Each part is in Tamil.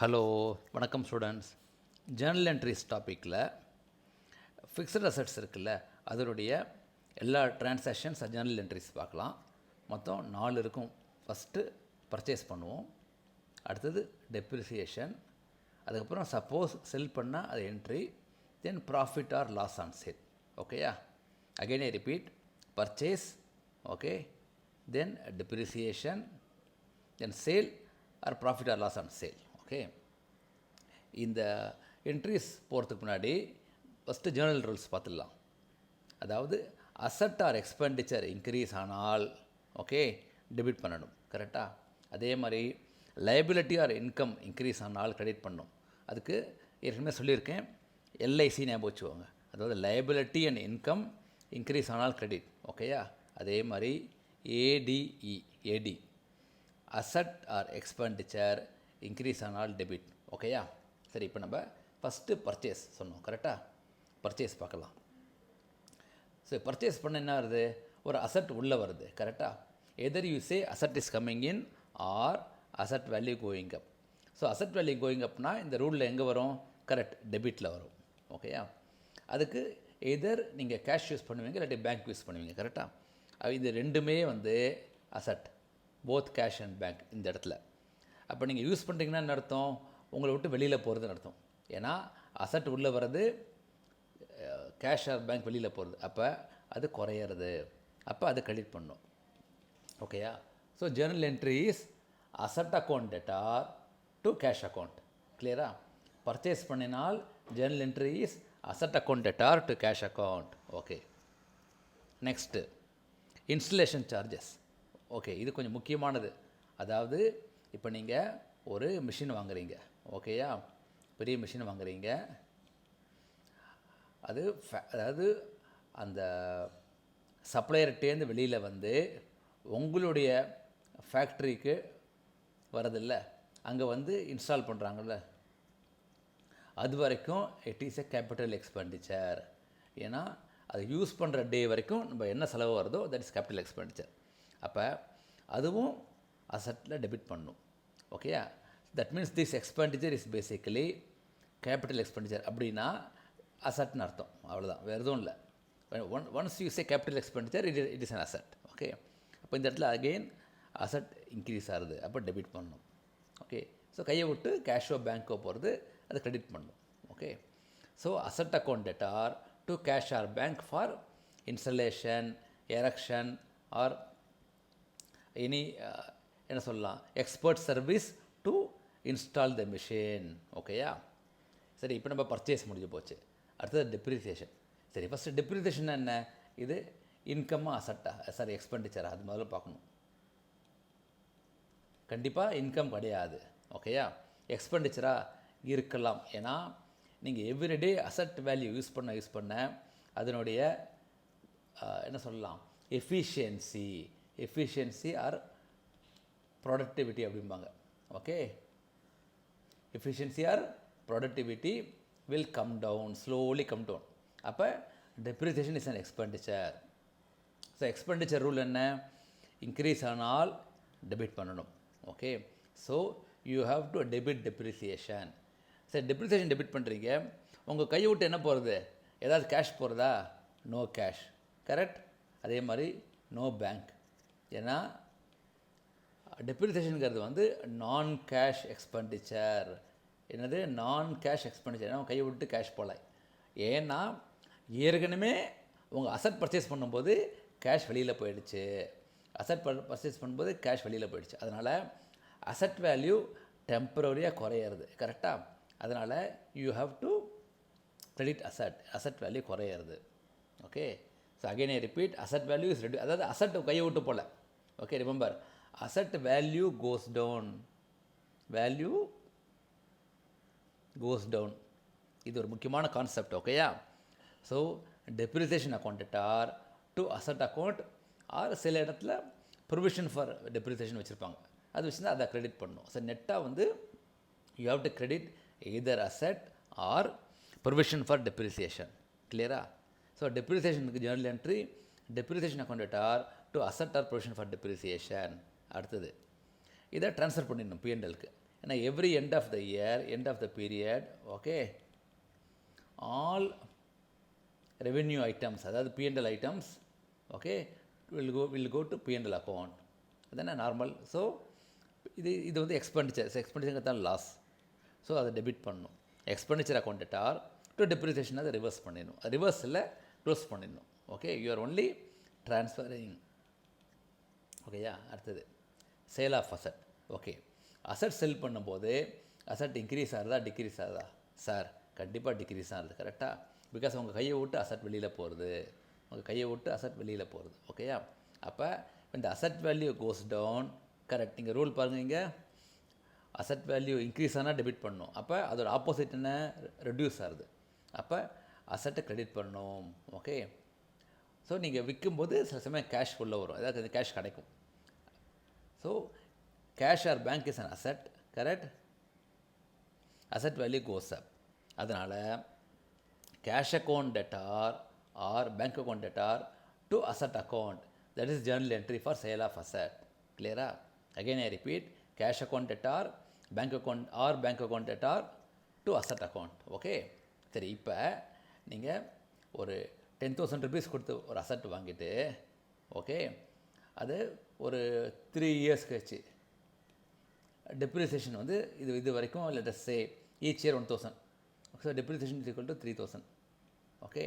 ஹலோ, வணக்கம் ஸ்டூடெண்ட்ஸ். ஜேர்னல் என்ட்ரிஸ் டாப்பிக்கில் ஃபிக்ஸட் அசட்ஸ் இருக்குல்ல, அதனுடைய எல்லா டிரான்சாக்ஷன்ஸ் ஜேர்னல் என்ட்ரிஸ் பார்க்கலாம். மொத்தம் 4 இருக்கும். ஃபஸ்ட்டு பர்ச்சேஸ் பண்ணுவோம், அடுத்தது டெப்ரிசியேஷன், அதுக்கப்புறம் சப்போஸ் செல் பண்ணால் அது entry, then profit or loss on sale. ஓகேயா? Again I repeat, purchase, okay, then depreciation, then sale or profit or loss on sale. Okay, இந்த என்ட்ரிஸ் போகிறதுக்கு முன்னாடி ஃபஸ்ட்டு ஜேர்னல் ரூல்ஸ் பார்த்துடலாம். அதாவது அசட் ஆர் எக்ஸ்பெண்டிச்சர் இன்க்ரீஸ் ஆனால் ஓகே டெபிட் பண்ணணும், கரெக்டாக? அதே மாதிரி லைபிலிட்டி ஆர் இன்கம் இன்க்ரீஸ் ஆனால் கிரெடிட் பண்ணணும். அதுக்கு ஏற்கனவே சொல்லியிருக்கேன், எல்ஐசி ஞாபகம் வச்சுக்கோங்க. அதாவது லைபிலிட்டி அண்ட் இன்கம் இன்க்ரீஸ் ஆனால் கிரெடிட். ஓகேயா? அதே மாதிரி ஏடி அசட் ஆர் எக்ஸ்பெண்டிச்சர் இன்க்ரீஸ் ஆனால் டெபிட். ஓகேயா? சரி, இப்போ நம்ம ஃபஸ்ட்டு பர்ச்சேஸ் சொன்னோம், கரெக்டாக? பர்ச்சேஸ் பார்க்கலாம். ஸோ பர்ச்சேஸ் பண்ண என்ன வருது? ஒரு அசட் உள்ளே வருது, கரெக்டாக? Either you say asset is coming in or asset value going up. So asset value going அப்னா இந்த ரூலில் எங்கே வரும்? கரெக்ட், டெபிட்டில் வரும். ஓகேயா? அதுக்கு எதர் நீங்கள் கேஷ் யூஸ் பண்ணுவீங்க, இல்லாட்டி பேங்க் யூஸ் பண்ணுவீங்க, கரெக்டாக? இது ரெண்டுமே asset, both cash and bank இந்த இடத்துல. அப்போ நீங்கள் யூஸ் பண்ணுறீங்கன்னா என்ன அர்த்தம்? உங்களை விட்டு வெளியில் போகிறதுன்னு அர்த்தம். ஏன்னா அசட் உள்ளே வர்றது, கேஷ் ஆர் பேங்க் வெளியில் போகிறது, அப்போ அது குறையிறது, அப்போ அது கிரெடிட் பண்ணும். ஓகேயா? So Journal entry is asset account debtor to cash account. கிளியரா? பர்ச்சேஸ் பண்ணினால் Journal entry is asset account debtor to cash account. Okay, next installation charges. Okay, இது கொஞ்சம் முக்கியமானது. அதாவது இப்போ நீங்கள் ஒரு மிஷின் வாங்குறீங்க, ஓகேயா? பெரிய மிஷின் வாங்குறீங்க. அதாவது அந்த சப்ளையர்கிட்டேருந்து வெளியில் உங்களுடைய ஃபேக்ட்ரிக்கு வரதில்ல, அங்கே இன்ஸ்டால் பண்ணுறாங்கல்ல, அது வரைக்கும் it is a capital expenditure. ஏன்னா அது யூஸ் பண்ணுற டே வரைக்கும் நம்ம என்ன செலவு வருதோ தட் இஸ் கேபிட்டல் எக்ஸ்பெண்டிச்சர். அப்போ அதுவும் அசட்டில் டெபிட் பண்ணும். ஓகேயா? That means this expenditure is basically capital expenditure. அப்படின்னா அசட்னு அர்த்தம், அவ்வளோதான், வேறு எதுவும் இல்லை. Once you say capital expenditure it is an asset. Okay, அப்போ இந்த இடத்துல அகெயின் அசட் இன்க்ரீஸ் ஆகுது, அப்போ டெபிட் பண்ணணும். ஓகே, ஸோ கையை விட்டு கேஷோ பேங்க்கோ போகிறது, அது கிரெடிட் பண்ணணும். Okay, so asset account debtor to cash or bank for installation, erection or any என்ன சொல்லலாம், expert service to install the machine. ஓகேயா? சரி, இப்போ நம்ம பர்ச்சேஸ் முடிஞ்சு போச்சு. அடுத்தது டெப்ரிசியேஷன். சரி, ஃபஸ்ட்டு டெப்ரிசியேஷன் என்ன? இது இன்கம்மா அசட்டா, சாரி எக்ஸ்பெண்டிச்சரா, அது முதல்ல பார்க்கணும். கண்டிப்பாக இன்கம் கிடையாது. ஓகேயா? எக்ஸ்பெண்டிச்சராக இருக்கலாம். ஏன்னா நீங்கள் எவ்ரிடே அசட் வேல்யூ யூஸ் பண்ண அதனுடைய என்ன சொல்லலாம், எஃபிஷியன்சி ஆர் ப்ரொடக்டிவிட்டி அப்படிம்பாங்க. Okay, efficiency or productivity will come down, slowly come down. அப்போ depreciation is an expenditure. So expenditure rule என்ன? இன்க்ரீஸ் ஆனால் டெபிட் பண்ணணும். Okay, so you have to debit depreciation. சரி, டெப்ரிசியேஷன் டெபிட் பண்ணுறீங்க, உங்கள் கையை விட்டு என்ன போகிறது? ஏதாவது கேஷ் போகிறதா? No cash, correct? அதே மாதிரி நோ பேங்க். ஏன்னா டெப்ரிசியேஷனுங்கிறது நான் கேஷ் எக்ஸ்பெண்டிச்சர். என்னது? நான் கேஷ் எக்ஸ்பெண்டிச்சர். ஏன்னா கையை விட்டு கேஷ் போகல. ஏன்னா ஏற்கனவே உங்கள் அசட் பர்ச்சேஸ் பண்ணும்போது கேஷ் வெளியில் போயிடுச்சு, பர்ச்சேஸ் பண்ணும்போது கேஷ் வெளியில் போயிடுச்சு. அதனால் அசட் வேல்யூ டெம்பரரியாக குறையிறது, கரெக்டாக? அதனால் you have to credit asset value குறையிறது. Okay, so again I repeat, asset value is reduce. அதாவது அசட் கையை விட்டு போகல. Okay, remember, asset value goes down, இது ஒரு முக்கியமான கான்செப்ட். ஓகேயா? So depreciation account debtor to asset account, or சில இடத்துல ப்ரொவிஷன் ஃபார் டெப்ரிசியேஷன் வச்சுருப்பாங்க, அது வச்சுருந்தா அதை கிரெடிட் பண்ணணும். ஸோ நெட்டாக you have to credit either asset or provision for depreciation. கிளியரா? ஸோ டெப்ரிசியேஷனுக்கு journal entry depreciation account debtor to asset or provision for depreciation. அடுத்தது இதை ட்ரான்ஸ்ஃபர் பண்ணிடணும் பிஎன்எல்க்கு. ஏன்னா every end of the year, end of the period, okay, all revenue items, அதாவது P&L items, okay, will go to P&L account. அதுதானே நார்மல். ஸோ இது வந்து எக்ஸ்பெண்டிச்சர் தான் லாஸ். ஸோ அதை டெபிட் பண்ணணும். Expenditure account debtor to depreciation அதை ரிவர்ஸ் பண்ணிடணும். ரிவர்ஸில் க்ளோஸ் பண்ணிடணும். Okay, you are only transferring. ஓகேயா, அடுத்தது sale of asset. Okay, asset sell பண்ணும்போது அசட் இன்க்ரீஸ் ஆகுதா டிக்ரீஸ் ஆகுதா? சார் கண்டிப்பாக டிக்ரீஸ் ஆகுது. கரெக்டாக, பிகாஸ் உங்கள் கையை விட்டு அசட் வெளியில் போகிறது. உங்கள் கையை விட்டு அசட் வெளியில் போகிறது. ஓகேயா, அப்போ இந்த asset value goes down. Correct. நீங்கள் ரூல் பாருங்கள், இங்கே அசட் வேல்யூ இன்க்ரீஸ் ஆனால் டெபிட் பண்ணணும். அப்போ அதோட ஆப்போசிட் என்ன? ரெடியூஸ் ஆகுது. அப்போ அசட்டை கிரெடிட் பண்ணணும். ஓகே, ஸோ நீங்கள் விற்கும்போது சில சமயம் கேஷ் உள்ளே வரும், ஏதாவது கேஷ் கிடைக்கும். So cash or bank is an asset. Correct. Asset value goes up. அதனால் cash account debtor or bank account debtor to asset account, that is journal entry for sale of asset. Clear? Again I repeat, cash account debtor, bank account debtor to asset account. Okay, சரி. இப்போ நீங்கள் ஒரு 10,000 rupees கொடுத்து ஒரு அசட் வாங்கிட்டு, ஓகே, அது ஒரு 3 years கழிச்சு டெப்ரிசியேஷன் வந்து இது வரைக்கும் let us say each year 1,000. So depreciation is equal to 3,000. Okay,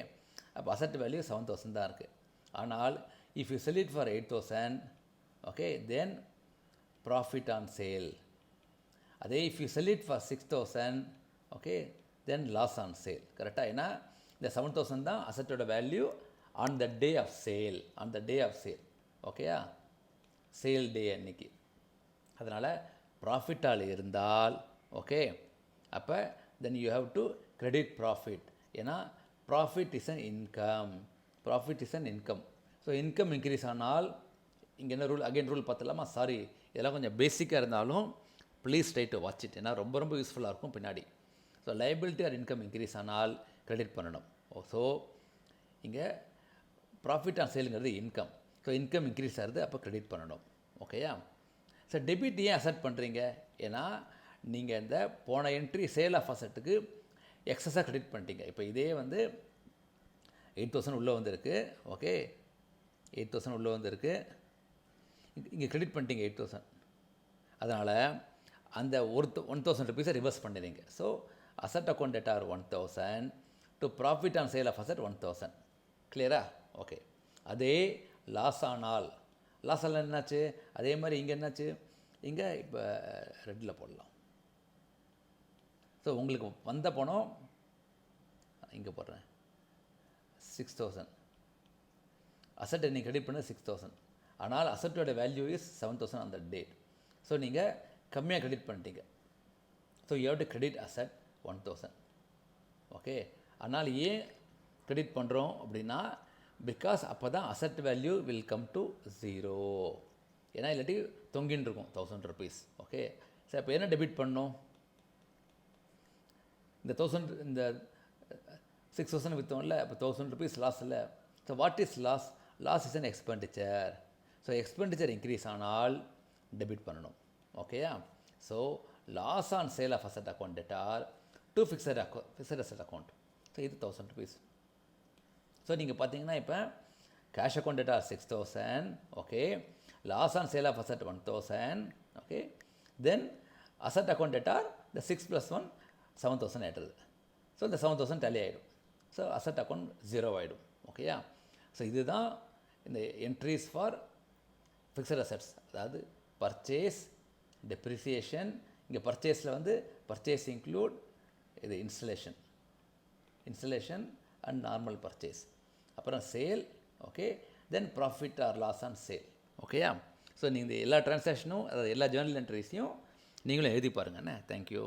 அப்போ அசட் வேல்யூ 7,000 தான் இருக்குது. ஆனால் if you sell it for 8,000, okay, then profit on sale. அதே if you sell it for 6,000, okay, then loss on sale. கரெக்டாக, ஏன்னா இந்த 7,000 தான் அசட்டோட value on the day of sale. ஓகேயா, சேல் டே அன்னைக்கு. அதனால் ப்ராஃபிட்டால் இருந்தால், ஓகே, அப்போ then you have to credit profit. ஏன்னா profit is an income. So income increase ஆனால் இங்கே என்ன ரூல், அகைன் ரூல் பார்த்துலாமா? சாரி, இதெல்லாம் கொஞ்சம் பேசிக்காக இருந்தாலும் please try to watch it. ஏன்னா ரொம்ப யூஸ்ஃபுல்லாக இருக்கும் பின்னாடி. So liability or income increase ஆனால் கிரெடிட் பண்ணணும். ஸோ இங்கே ப்ராஃபிட் ஆன் சேலுங்கிறது இன்கம். ஸோ இன்கம் இன்க்ரீஸ் ஆகுது, அப்போ கிரெடிட் பண்ணணும். ஓகேயா, ஸோ டெபிட் ஏன் அசட் பண்ணுறீங்க? ஏன்னா நீங்கள் இந்த போன என்ட்ரி சேல் ஆஃப் அசட்டுக்கு எக்ஸஸாக கிரெடிட் பண்ணிட்டீங்க. இப்போ இதே வந்து 8,000 உள்ளே வந்திருக்கு. ஓகே, 8,000 உள்ளே வந்திருக்கு. இங்கே கிரெடிட் பண்ணிட்டீங்க 8,000. அதனால் அந்த 1,000 rupees ரிவர்ஸ் பண்ணிடுங்க. So asset account debtor 1,000 to profit on sale of asset 1,000. கிளியரா? ஓகே, அதே லாஸ் ஆனால் என்னாச்சு? அதே மாதிரி இங்கே என்னாச்சு? இங்கே இப்போ ரெட்டில் போடலாம். ஸோ உங்களுக்கு வந்த பணம் இங்கே போடுறேன் 6,000. அசட் நீங்கள் கிரெடிட் பண்ண 6,000. ஆனால் அசட்டோட வேல்யூ இஸ் 7,000 அந்த டேட். ஸோ நீங்கள் கம்மியாக கிரெடிட் பண்ணிட்டீங்க. So you have to credit asset 1,000. Okay, ஆனால் ஏன் கிரெடிட் பண்ணுறோம் அப்படின்னா, பிகாஸ் அப்போ தான் asset value will come to 0. ஏன்னா இல்லாட்டி தொங்கின்னு இருக்கும் 1,000 rupees. ஓகே, சார் இப்போ என்ன டெபிட் பண்ணணும்? இந்த 6,000 விற்றோம்ல, இப்போ 1,000 rupees லாஸ் இல்லை. So what is loss? Loss is an expenditure. So expenditure increase ஆனால் டெபிட் பண்ணணும். ஓகேயா, so loss on sale of asset account debtor to fixed asset account. So இது 1,000 rupees. ஸோ நீங்கள் பார்த்தீங்கன்னா இப்போ cash account debtor 6,000. Okay, loss on sale of asset 1,000. Okay, then asset account debtor இந்த 6 + 1 7,000 ஆகிடுது. ஸோ இந்த 7,000 டேலி ஆகிடும். ஸோ அசட் அக்கௌண்ட் 0 ஆகிடும். ஓகேயா, ஸோ இதுதான் இந்த என்ட்ரிஸ் ஃபார் ஃபிக்ஸட் அசட்ஸ். அதாவது பர்ச்சேஸ், டெப்ரிசியேஷன். இங்கே பர்ச்சேஸில் வந்து பர்ச்சேஸ் இன்க்ளூட் இது இன்ஸ்டலேஷன் அண்ட் நார்மல் பர்ச்சேஸ். அப்புறம் sale. Okay, then profit or loss on sale. ஓகேயா, ஸோ நீங்கள் எல்லா ட்ரான்சாக்ஷனும், அதாவது எல்லா ஜேர்னல் என்ட்ரிஸையும் நீங்களும் எழுதி பாருங்கண்ணே. தேங்க்யூ.